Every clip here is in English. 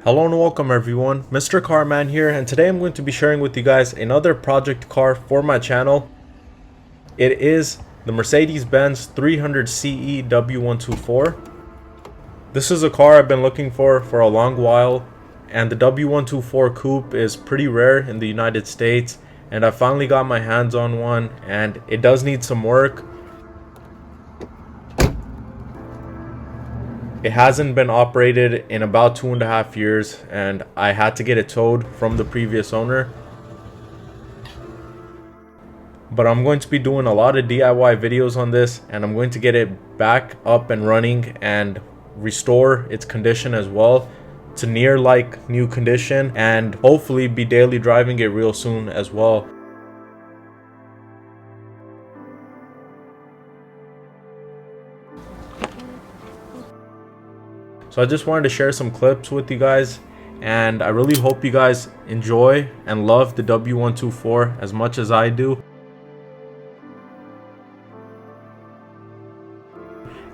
Hello and welcome everyone, MrCarMAN here, and today I'm going to be sharing with you guys another project car for my channel. It is the Mercedes-Benz 300CE W124. This is a car I've been looking for a long while, and the W124 Coupe is pretty rare in the United States, and I finally got my hands on one, and it does need some work. It hasn't been operated in about 2.5 years, and I had to get it towed from the previous owner. But I'm going to be doing a lot of DIY videos on this, and I'm going to get it back up and running and restore its condition as well to near like new condition, and hopefully be daily driving it real soon as well. So I just wanted to share some clips with you guys, and I really hope you guys enjoy and love the W124 as much as I do.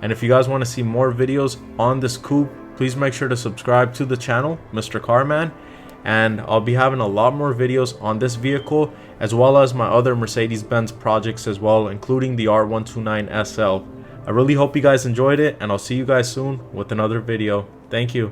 And if you guys want to see more videos on this coupe, please make sure to subscribe to the channel, MrCarMAN, and I'll be having a lot more videos on this vehicle as well as my other Mercedes-Benz projects as well, including the R129 SL. I really hope you guys enjoyed it, and I'll see you guys soon with another video. Thank you.